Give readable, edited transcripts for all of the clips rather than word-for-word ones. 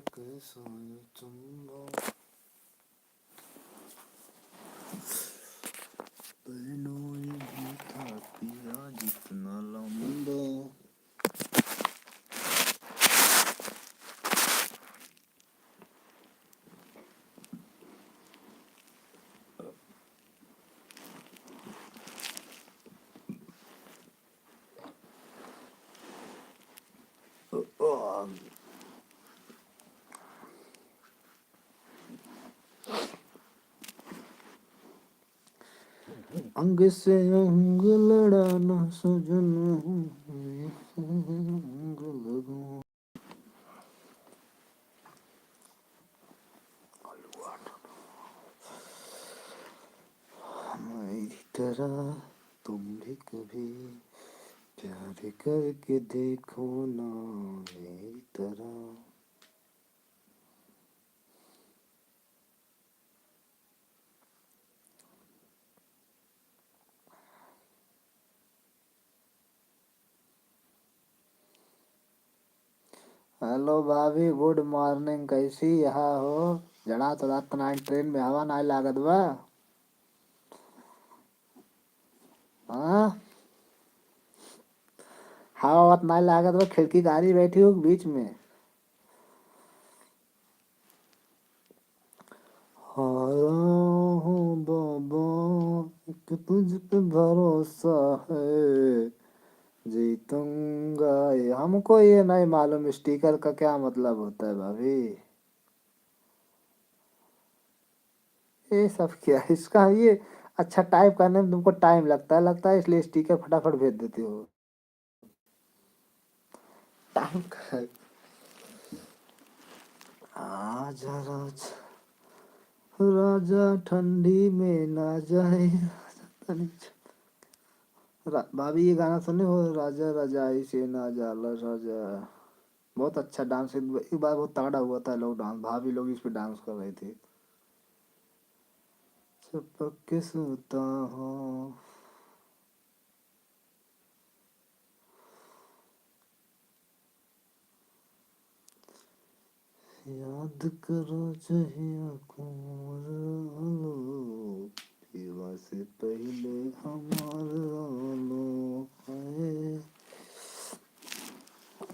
कैसा ये चंबा बहनोई भी था पिया जितना लंबा। अंग से अंग लड़ाना सजन अंग लगूं। मेरी तरह तुम भी कभी प्यार करके देखो ना मेरी तरह। हेलो भाभी, गुड मॉर्निंग। कैसी यहाँ हो? जड़ा तो रात नाइट ट्रेन में हवा ना लागत बा। हाँ, हवा वत ना लागत बा। खिड़की गाड़ी बैठी हो बीच में। हारा हूँ बाबा, एक तुझ पे भरोसा है, जीतूंगा। ये हमको ये नहीं मालूम स्टिकर का क्या मतलब होता है भाभी। ये सब क्या है इसका? ये अच्छा टाइप करने में तुमको टाइम लगता है इसलिए स्टिकर फटाफट भेज देते हो। टाइम का आजा राजा, राजा ठंडी में ना जाए। भाभी ये गाना सुने हो? राजा रजाई से ना जाला राजा। बहुत अच्छा डांस, एक बार बहुत तगड़ा हुआ था लोग डांस, भाभी लोग इस पे डांस कर रहे थे। चिपक के सोता हूँ। याद करो जहिया कुंवर आलो, विवाह से पहले हमार आलो है।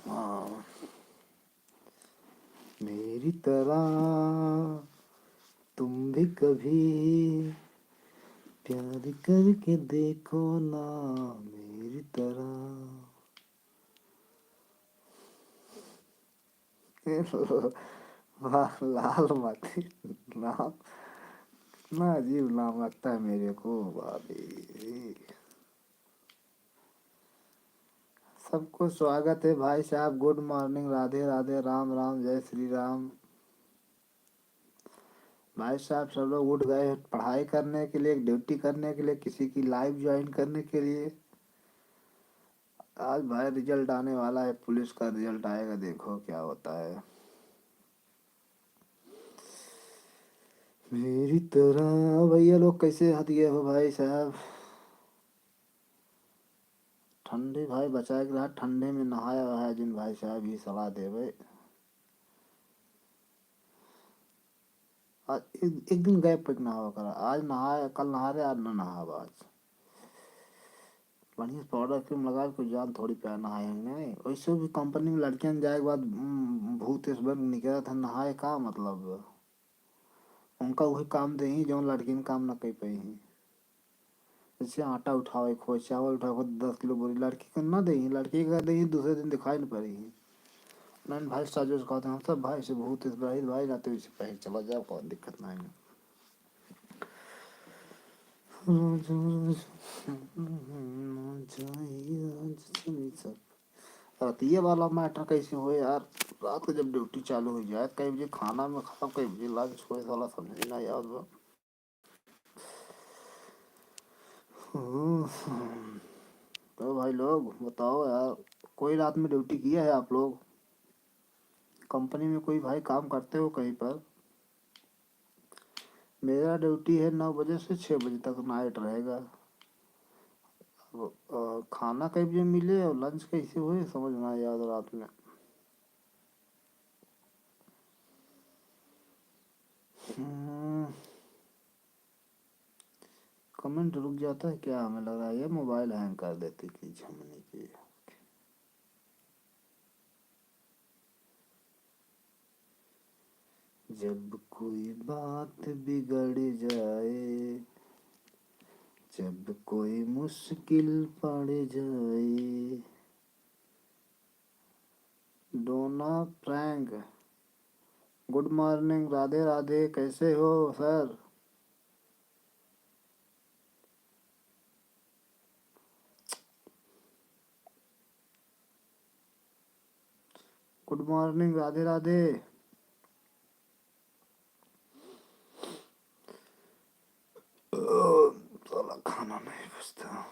हाँ, मेरी तरह तुम भी कभी प्यार करके देखो ना मेरी तरह। वाह, लाल मती नाम, इतना अजीब नाम लगता है मेरे को भाभी। सबको स्वागत है भाई साहब, गुड मॉर्निंग, राधे राधे, राम राम, जय श्री राम। भाई साहब सब लोग उठ गए पढ़ाई करने के लिए, ड्यूटी करने के लिए, किसी की लाइव ज्वाइन करने के लिए। आज भाई रिजल्ट आने वाला है, पुलिस का रिजल्ट आएगा, देखो क्या होता है। मेरी तरह भैया लोग कैसे हदिए हो भाई साहब? ठंडे भाई बचा के रहा, ठंडे में नहाया है जिन भाई साहब ही सलाह देवे। आज एक दिन गैप पे नहावा करा, आज नहाया, कल नहा रहे, आज न नहा आज। बढ़िया पाउडर क्रीम लगा के कोई जान थोड़ी पे नहाएंगे। नहीं वैसे भी कंपनी में लड़कियां जाए के बाद भूत इस बार निकला था, नहाए का मतलब? उनका वही काम दे ही जो लड़की ने काम न कर पाई। जैसे आटा उठाओ खो, चावल उठाओ 10 किलो बोरी, लड़की को ना दे, लड़की का दे दूसरे दिन दिखाई नहीं पड़ी। नहीं भाई साजो से कहते हम सब भाई से भूत इस भाई जाते हुए पहले चला जाओ, कोई दिक्कत नहीं है। रात ये वाला मैटर कैसे हो यार? रात को जब ड्यूटी चालू हो जाए, कई बजे खाना में खाओ, कई बजे लंच हो, साला समझ ना याद बा। तो भाई लोग बताओ यार, कोई रात में ड्यूटी किया है आप लोग? कंपनी में कोई भाई काम करते हो कहीं पर? मेरा ड्यूटी है 9 बजे से 6 बजे तक, नाइट रहेगा। खाना कई बजे मिले और लंच कैसे हुए समझ ना याद रात में। कमेंट रुक जाता है क्या? हमें लग रहा है ये मोबाइल हैंग कर देती की झमनी की। जब कोई बात बिगड़ जाए, जब कोई मुश्किल पड़ जाए। Donna Frank, good morning, Radhe Radhe, कैसे हो sir? Good morning, Radhe Radhe. साला खाना नहीं बचता।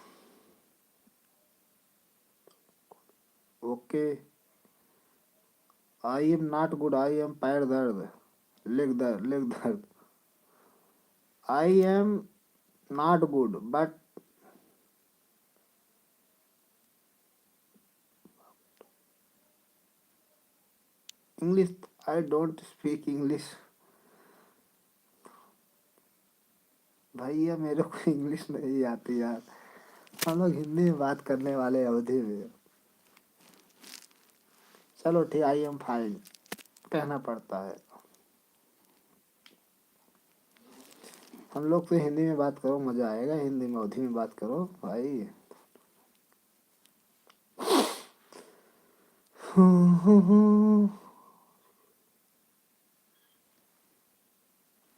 Okay, I am not good, I am पैर दर्द, लेग दर्द। I am not good but English, I don't speak English. भैया मेरे को इंग्लिश नहीं आती यार, हम लोग हिंदी में बात करने वाले अवधि में। चलो ठीक, आई एम फाइन कहना पड़ता है। हम लोग से हिंदी में बात करो, मजा आएगा। हिंदी में अवधि में बात करो भाई।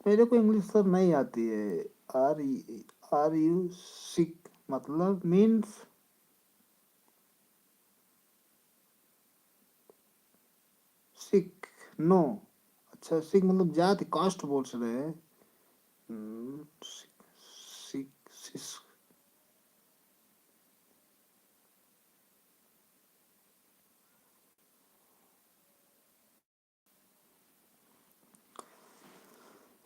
मेरे को इंग्लिश सर नहीं आती है। आर आर यू सिक मतलब मीन्स सिक? नो। अच्छा, सिक मतलब जाति, कास्ट बोल रहे हैं। सिक, सिक, सिस।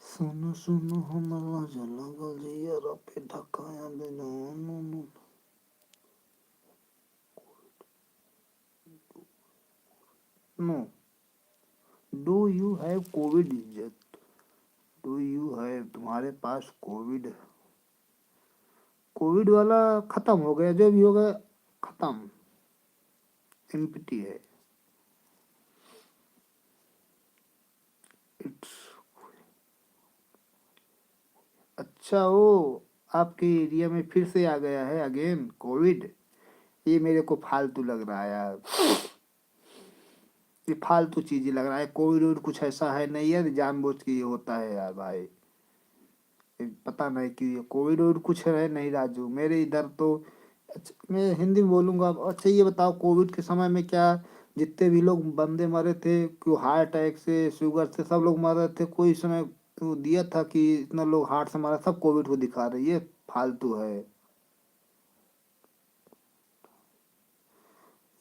सुनो सुनो हमारा जला गलिया पे ढकाया देना। No no. No. Do you have COVID? इज्जत, डू यू हैव, तुम्हारे पास कोविड? कोविड वाला खत्म हो गया, जो भी होगा खत्म, एम्प्टी है। इट्स, अच्छा वो आपके एरिया में फिर से आ गया है अगेन कोविड? ये मेरे को फालतू लग रहा है यार, ये फालतू चीज ही लग रहा है। कोविड वोविड कुछ ऐसा है नहीं है, जानबूझ के ये होता है यार भाई। ये पता नहीं कि ये कोविड वोविड कुछ है नहीं राजू, मेरे इधर तो। अच्छा, मैं हिंदी में बोलूंगा। अच्छा ये बताओ, कोविड के समय में क्या जितने भी लोग बंदे मरे थे, क्यों हार्ट अटैक से, शुगर से, सब लोग मर रहे थे, कोई समय वो दिया था कि इतना लोग हार्ट से मारा? सब कोविड को दिखा रहे, ये फालतू है।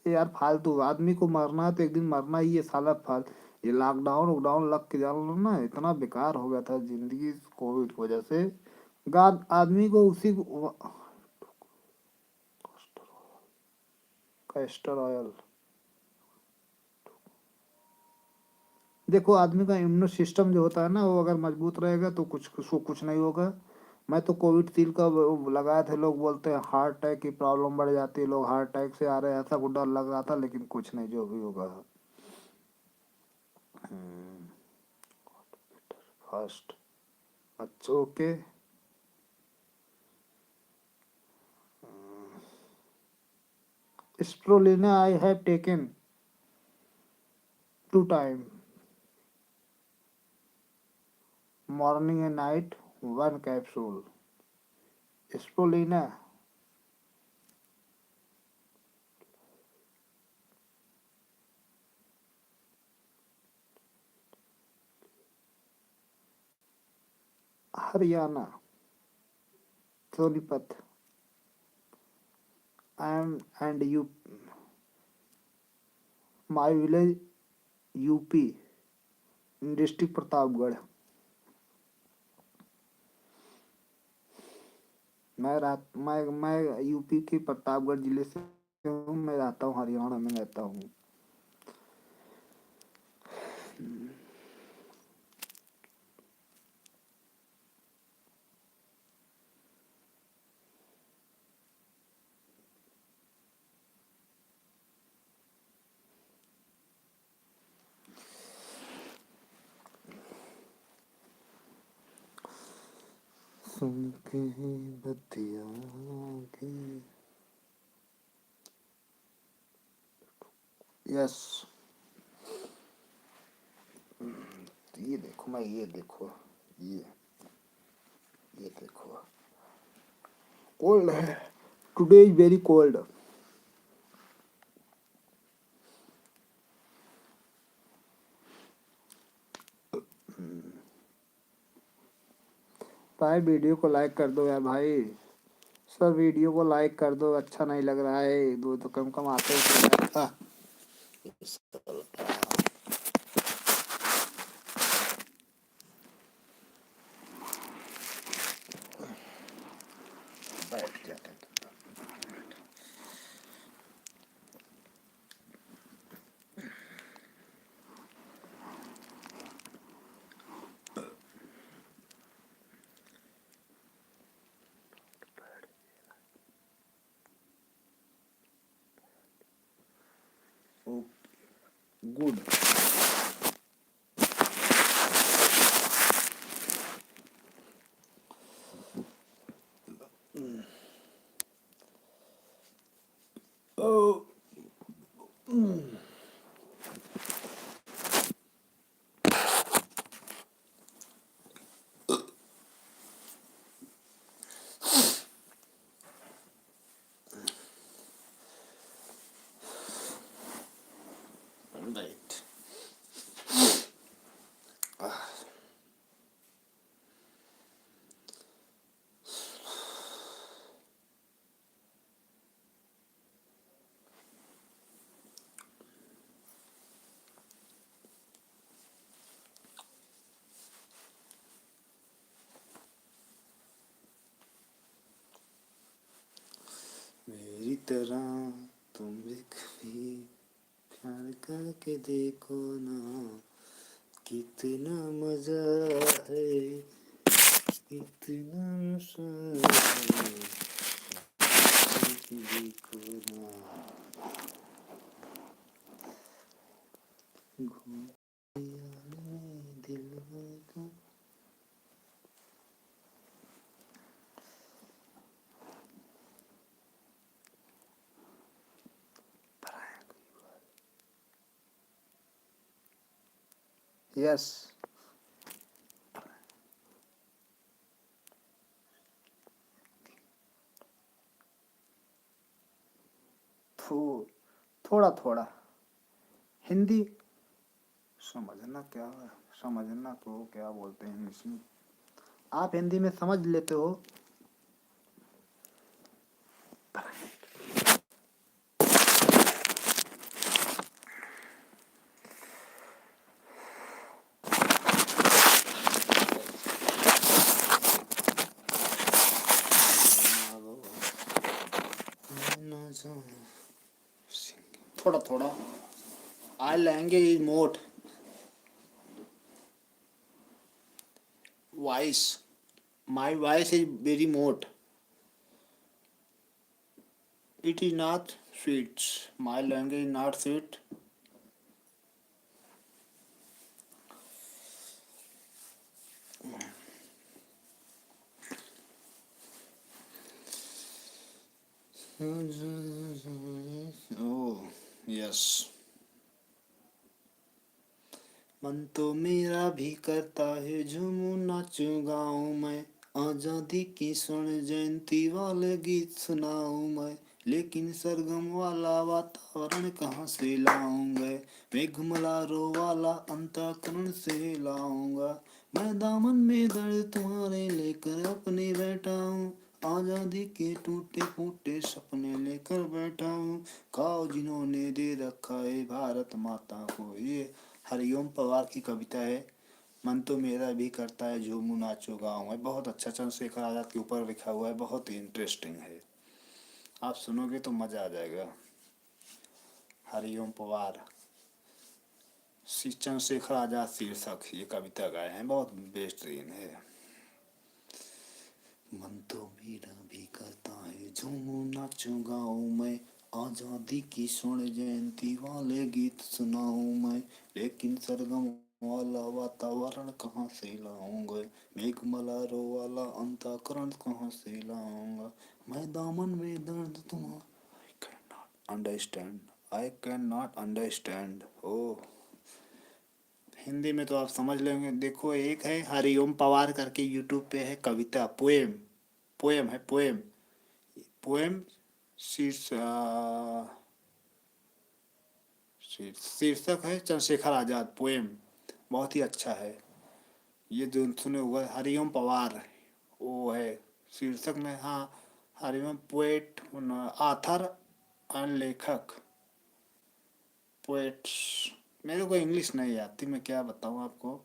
ये यार फालतू, आदमी को मरना है तो एक दिन मरना ही है साला। फाल ये लॉकडाउन वॉकडाउन लग के जानो ना, इतना बेकार हो गया था जिंदगी कोविड की वजह से। गाद आदमी को उसी कैस्टर ऑयल। देखो आदमी का इम्यून सिस्टम जो होता है ना, वो अगर मजबूत रहेगा तो कुछ उसको कुछ नहीं होगा। मैं तो कोविड टील का वो लगाए थे, लोग बोलते हैं हार्ट अटैक की प्रॉब्लम बढ़ जाती है, लोग हार्ट अटैक से आ रहे हैं, ऐसा कुछ डर लग रहा था, लेकिन कुछ नहीं, जो भी होगा। फर्स्ट, अच्छा okay. Spirulina I have taken 2 times, morning and night, 1 capsule. Spirulina, Haryana, Sonipat, and you, my village, UP, district Pratapgarh. मैं यूपी के प्रतापगढ़ जिले से हूँ, मैं रहता हूँ हरियाणा में रहता हूँ। सुन के बतिया के। यस, ये देखो, मैं ये देखो, ये देखो, कोल्ड है, टुडे इज वेरी कोल्ड। भाई वीडियो को लाइक कर दो यार भाई, सब वीडियो को लाइक कर दो, अच्छा नहीं लग रहा है, दो तो कम कम आते हैं। बैठ जाते हैं। गुड। राइट। मेरी तरह तुम भी कभी प्यार करके देखो ना, कितना मजा है, कितना नशा है, देखो ना। घूम दिल में तो यस। थोड़ा थोड़ा हिंदी समझना, क्या समझना तो क्या बोलते हैं इसमें, आप हिंदी में समझ लेते हो। थोड़ा थोड़ा I language is mote voice, my voice is very mote, it is not sweet, my language is not sweet. Oh yes. मन तो मेरा भी करता है झूमूं नाचूं गाऊं मैं, आजादी की स्वर्ण जयंती वाले गीत सुनाऊं मैं, लेकिन सरगम वाला वातावरण कहाँ से लाऊंगा, मेघमलारो वाला अंतःकरण से लाऊंगा, मैं दामन में दर्द तुम्हारे लेकर अपने बैठा हूँ, आजादी के टूटे फूटे सपने लेकर बैठा हूँ, खाओ जिन्होंने दे रखा है भारत माता को। ये हरिओम पवार की कविता है। मन तो मेरा भी करता है झूमूं नाचो गाऊं है, बहुत अच्छा चंद्रशेखर आजाद के ऊपर लिखा हुआ है, बहुत ही इंटरेस्टिंग है, आप सुनोगे तो मजा आ जाएगा। हरिओम पवार, चंद्रशेखर आजाद शीर्षक ये कविता गाए हैं, बहुत बेहतरीन है। मन तो मेरा भी करता है झूमूं नाचूं गाऊं मैं, आजादी की स्वर्ण जयंती वाले गीत सुनाऊं मैं, लेकिन सरगम वाला वातावरण कहाँ से लाऊंगा, मेघमल्हारों वाला अंतःकरण कहाँ से लाऊंगा, मैं दामन में दर्द तुम्हारा understand, I can not understand. Oh Hindi में तो आप समझ लेंगे। देखो एक है हरिओम पवार करके, यूट्यूब पे है, कविता पोएम, पोएम है पोएम, पोएम शीर्ष शीर्षक है चंद्रशेखर आजाद पोएम, बहुत ही अच्छा है। ये जो सुने हुआ है, हरिओम पवार वो है शीर्षक में। हाँ, हरिओम पोएट, आथर एंड लेखक, पोएट्स। मेरे को इंग्लिश नहीं आती, मैं क्या बताऊँ आपको।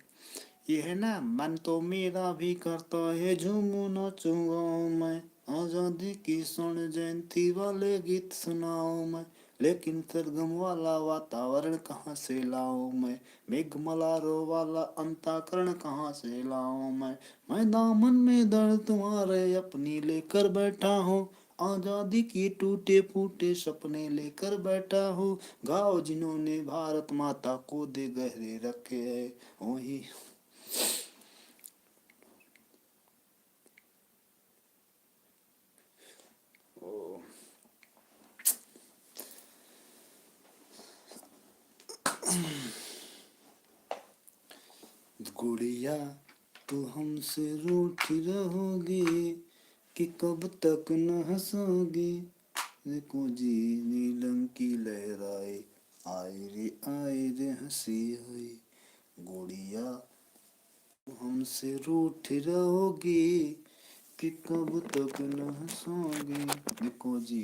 ये है ना, मन तो मेरा भी करता है झूमू नाचूंगा मैं, आजादी की स्वर्ण जयंती वाले गीत सुनाऊं मैं, लेकिन सरगम वाला वातावरण कहाँ से लाऊं मैं, मेघमल्हारों वाला अंतःकरण कहाँ से लाऊं मैं दामन में दर्द तुम्हारे अपनी लेकर बैठा हूँ, आजादी की टूटे फूटे सपने लेकर बैठा हूँ, गाओ जिन्होंने भारत माता को दे गहरे रखे है, वही। ओ, गुड़िया तू हमसे रूठी रहोगी, कि कब तक न हंसोगी, देखो जी नीलम की लहराए, आए रे हंसी हुई, गुड़िया तू हमसे रूठी रहोगी, कि कब तक न हंसोगी, देखो जी।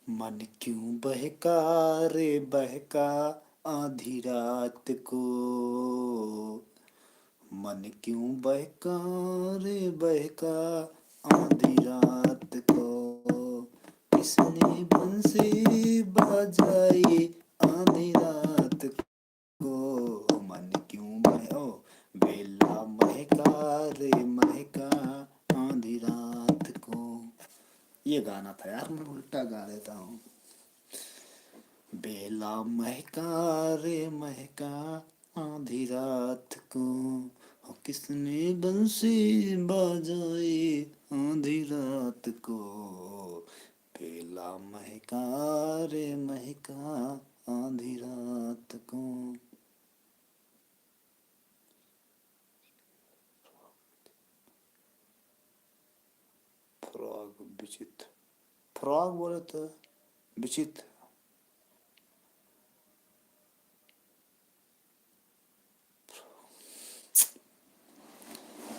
मन क्यों बहका रे बहका आधी रात को, मन क्यों बहका रे बहका आधी रात को, किसने बंसी बजाई आधी रात को, मन क्यों बहो बेला महका रे महका आधी रात को। ये गाना था यार, मैं उल्टा गा देता हूँ। बेला महका रे महका आधी रात को, किसने बंसी बजाई आधी रात को, बेला महका रे महका आधी रात को। फ्रॉग विचित्र, फ्रॉग बोले तो विचित्र।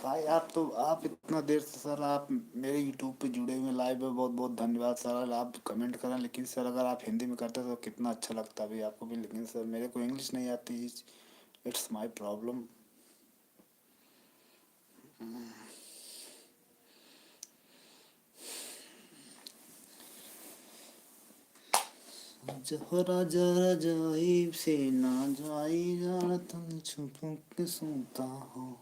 भाई आप तो, आप इतना देर से सर आप मेरे यूट्यूब पे जुड़े हुए लाइव में, बहुत बहुत धन्यवाद सर। आप कमेंट करें, लेकिन सर अगर आप हिंदी में करते तो कितना अच्छा लगता भी आपको भी, लेकिन सर मेरे को इंग्लिश नहीं आती, इट्स माय प्रॉब्लम। जहरा जरा जाई से ना जाई जान, तुम छुप के सुनता हो।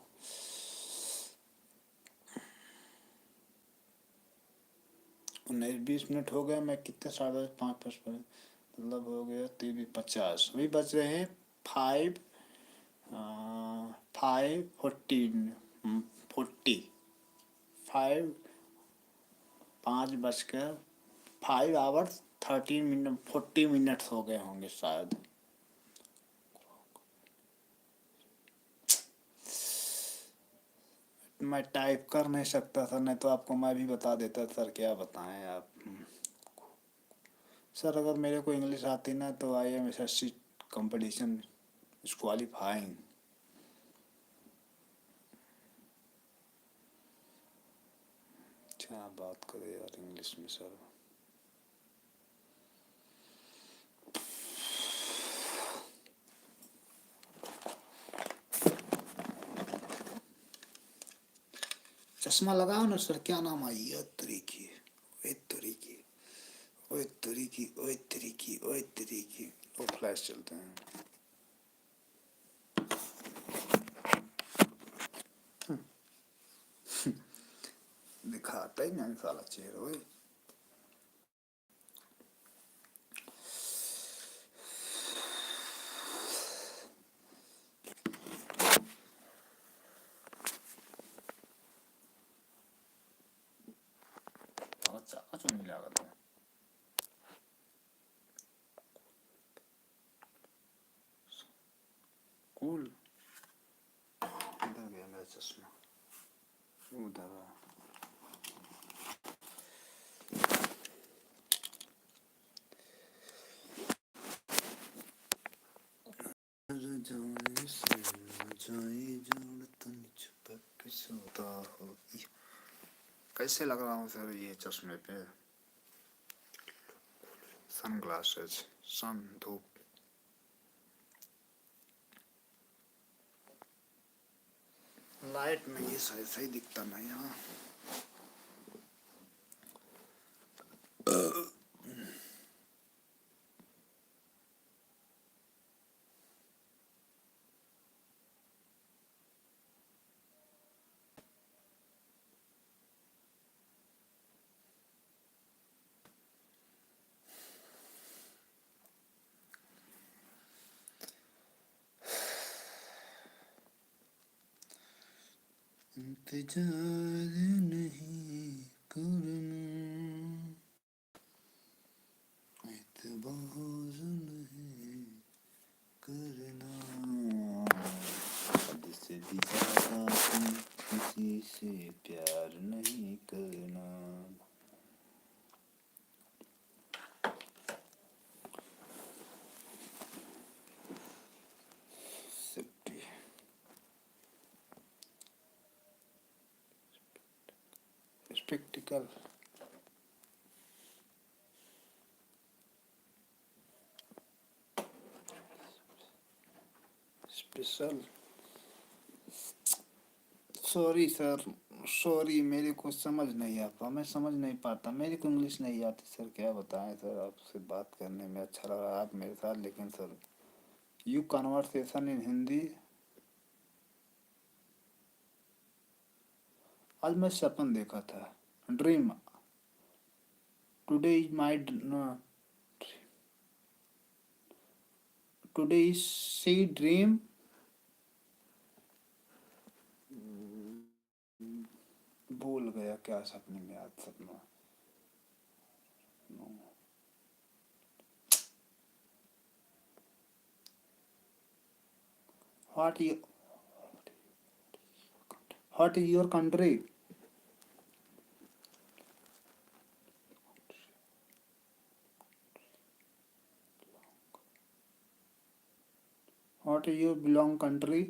19-20 मिनट हो गए, मैं कितने, 5:55, मतलब हो गया 3:50, अभी बज रहे हैं 5, 5:40, 5:05 5 आवर्स 13 मिनट 40 मिनट्स हो गए होंगे शायद। मैं टाइप कर नहीं सकता था, नहीं तो आपको मैं भी बता देता सर, क्या बताएं आप। सर अगर मेरे को इंग्लिश आती ना तो I am S C competition is qualifying. क्या बात करें यार इंग्लिश में सर। चश्मा लगाओ ना सर, क्या नाम आई है तरीकी, ओए तरीकी, ओए तरीकी, ओए तरीकी, ओए तरीकी। वो फ्लैश चलते हैं। दिखाता ही नहीं साला चेहरा। ओए अच्छा चुन मिला करता है। कूल। इधर गया मेरा चश्मा, उधर है। जाने से जाए जोड़ तुम चिपक सोता हो। कैसे लग रहा हूँ सर ये चश्मे पे? सन ग्लासेस, सन धूप। लाइट में ये सही सही दिखता नहीं। हाँ इंतजार नहीं करना, एतबार नहीं करना, हद से भी ज्यादा तुम किसी से प्यार नहीं करना। Spectacled, special. Sorry sir, sorry, मेरे को समझ नहीं आता, मैं समझ नहीं पाता, मेरे को इंग्लिश नहीं आती सर। क्या बताएं सर, आपसे बात करने में अच्छा लग रहा है आप मेरे साथ, लेकिन sir you conversation in Hindi. आज मैं सपन देखा था, dream. Today is my, today is see dream. भूल गया क्या सपने में, आज सपना। What you, what is your country? What is your belong country?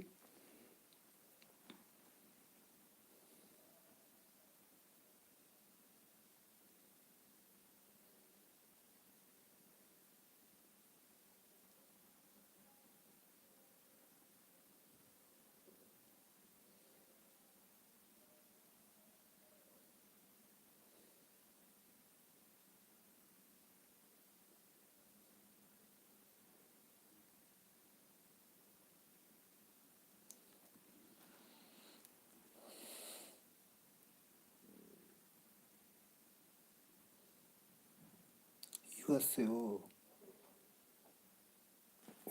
USA. Oh,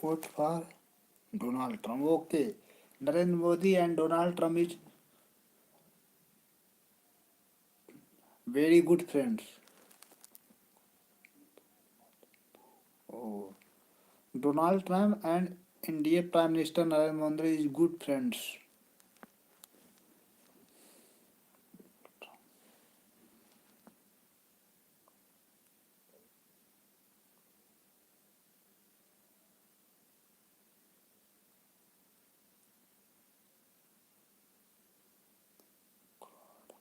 vote for Donald Trump. Okay, Narendra Modi and Donald Trump is very good friends. Oh, Donald Trump and India Prime Minister Narendra Modi is good friends.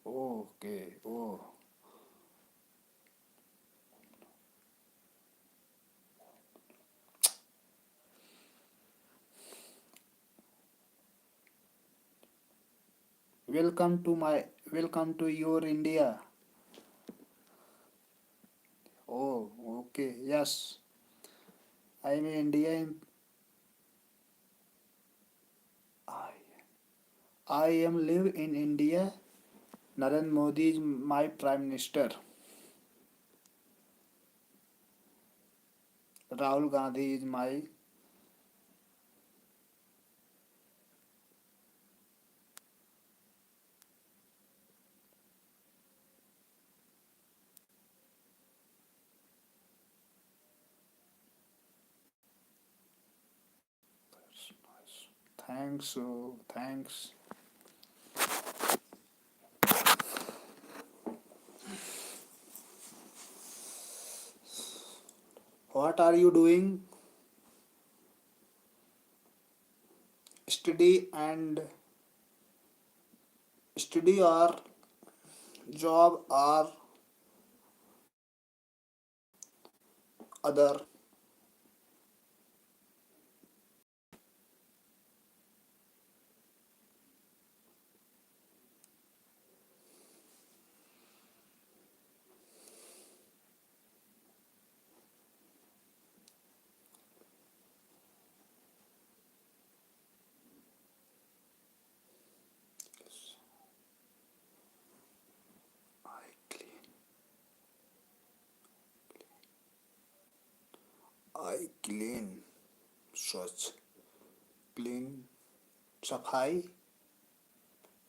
Okay. Oh, welcome to my welcome to your India. Oh, okay, yes. I am in India. I, I am live in India. Narendra Modi is my prime minister. Rahul Gandhi is my thanks. Oh, thanks. What are you doing? Study and study or job or other. I clean. I clean. स्वच्छ. Clean. सफाई.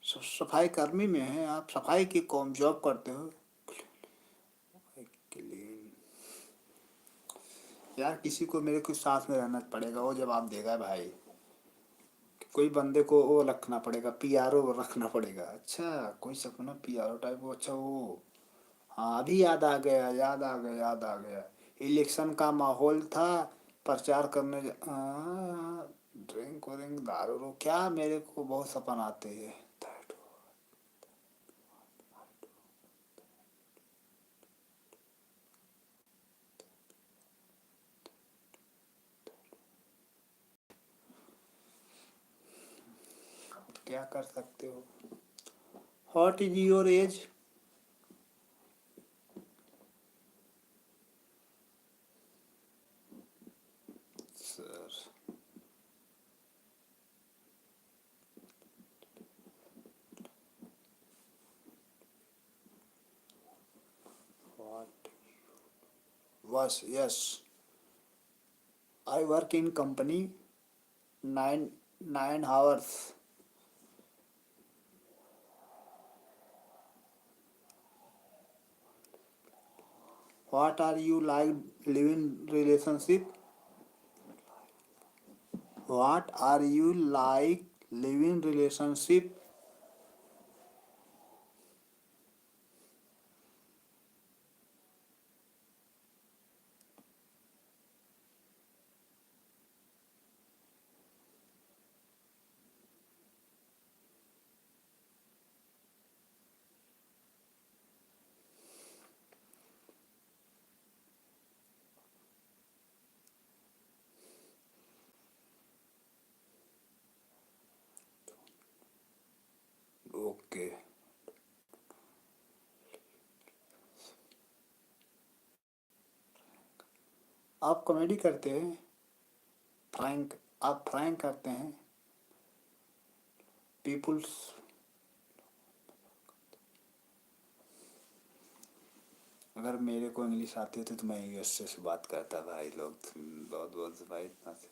सफाई कर्मी में है आप, सफाई की कौन जॉब करते हो? क्लीन. यार किसी को मेरे को साथ में रहना पड़ेगा, वो जवाब देगा भाई. कोई बंदे को वो रखना पड़ेगा, पीआरओ रखना पड़ेगा. अच्छा, कोई सपना पीआरओ टाइप वो. अच्छा वो. हाँ अभी याद आ गया, याद आ गया, याद आ गया. इलेक्शन का माहौल था. प्रचार करने ड्रिंक वरिंक दारू रो क्या, मेरे को बहुत सपन आते हैं. क्या कर सकते हो? What is your age? Sir. What was yes. I work in company 9 hours. What are you like living relationship? What are you like living relationship? Okay. आप कॉमेडी करते हैं? फ्रैंक. आप फ्रैंक करते हैं? पीपुल्स. अगर मेरे को इंग्लिश आती होती तो मैं यूएसए से बात करता भाई. लोग बहुत बहुत भाई इतना से.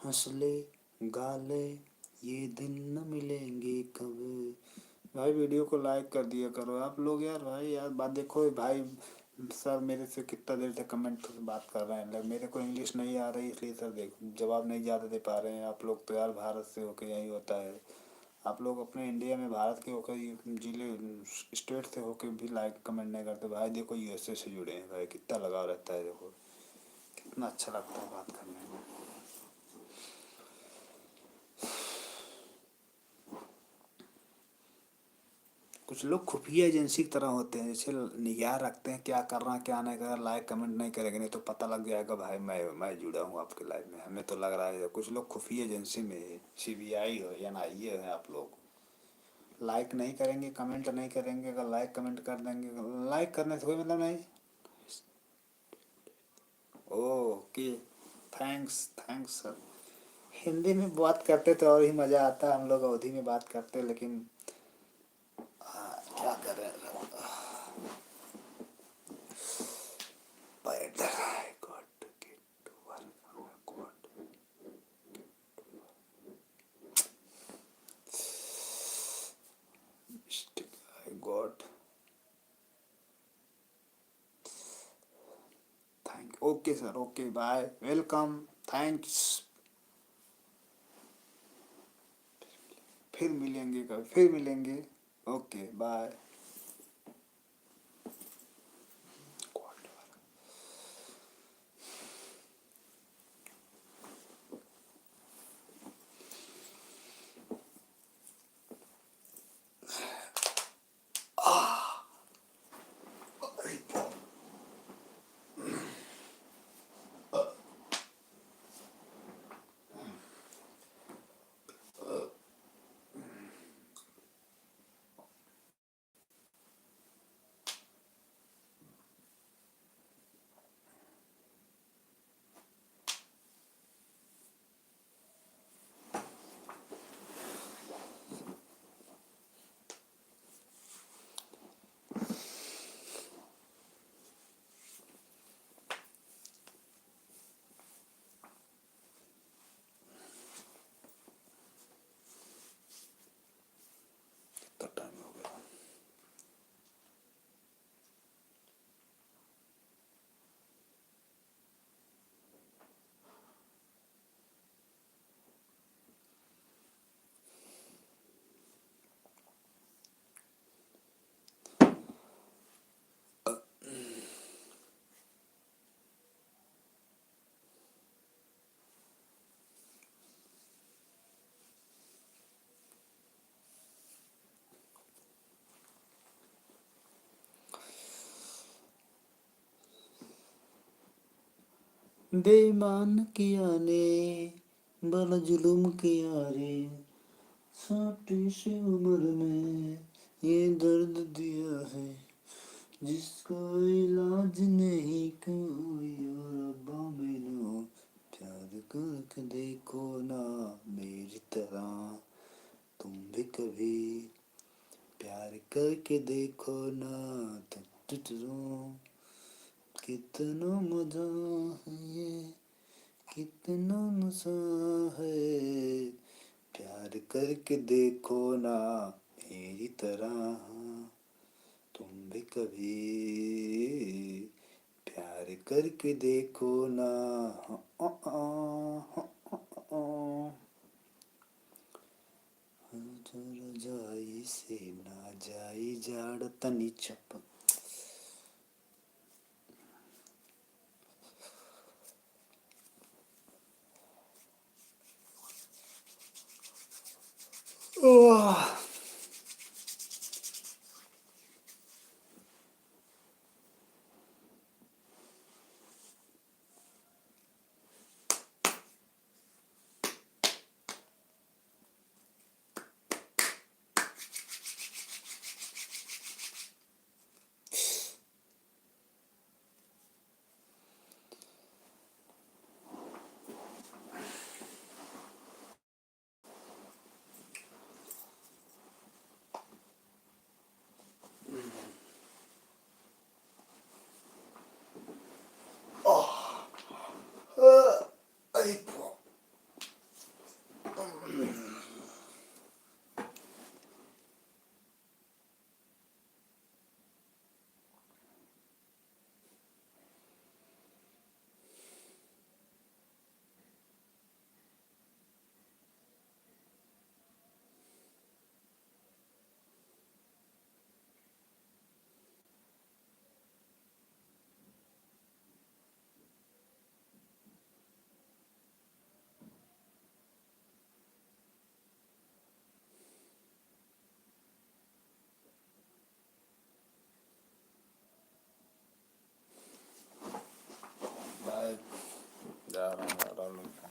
हंस ले, गा ले, ये दिन न मिलेंगे कब. भाई वीडियो को लाइक कर दिया करो आप लोग यार. भाई यार बात देखो भाई. सर मेरे से कितना देर से कमेंट से बात कर रहे हैं. मेरे को इंग्लिश नहीं आ रही इसलिए सर देखो जवाब नहीं ज़्यादा दे पा रहे हैं. आप लोग तो यार भारत से होके यही होता है. आप लोग अपने इंडिया में भारत के होकर जिले स्टेट से होके भी लाइक कमेंट नहीं करते भाई. देखो यूएसए से जुड़े हैं भाई, कितना लगाव रहता है. देखो कितना अच्छा लगता है बात करने में. कुछ लोग खुफिया एजेंसी की तरह होते हैं, जैसे निगाह रखते हैं क्या कर रहा है क्या नहीं कर रहा, लाइक कमेंट नहीं करेंगे नहीं तो पता लग जाएगा भाई मैं जुड़ा हूँ आपके लाइफ में। हमें तो लग रहा है कुछ लोग खुफिया एजेंसी में है, सीबीआई हो या एनआईए है आप लोग। लाइक नहीं करेंगे कमेंट नहीं करेंगे, अगर लाइक कमेंट कर देंगे, लाइक करने से कोई मतलब नहीं। Okay, thanks thanks sir. Hindi में बात करते तो और ही मज़ा आता, हम लोग अवधी में बात करते लेकिन क्या कर रहे हैं। Better I got to get to work. I got thank okay sir, okay, bye, welcome, thanks। फिर मिलेंगे कभी, फिर मिलेंगे। Okay bye. तो टाइम हो गया। बेईमान किया ने बड़ा जुल्म किया रे, छोटी सी उम्र में ये दर्द दिया है जिसका इलाज नहीं कोई। और अब्बा मैनू प्यार करके देखो ना मेरी तरह, तुम भी कभी प्यार करके देखो ना। तुम कितना मजा है ये, कितना नशा है, प्यार करके देखो ना मेरी तरह, तुम भी कभी प्यार करके देखो ना। रजाई से ना जाई जाड़ तनी चप। ओह रहा है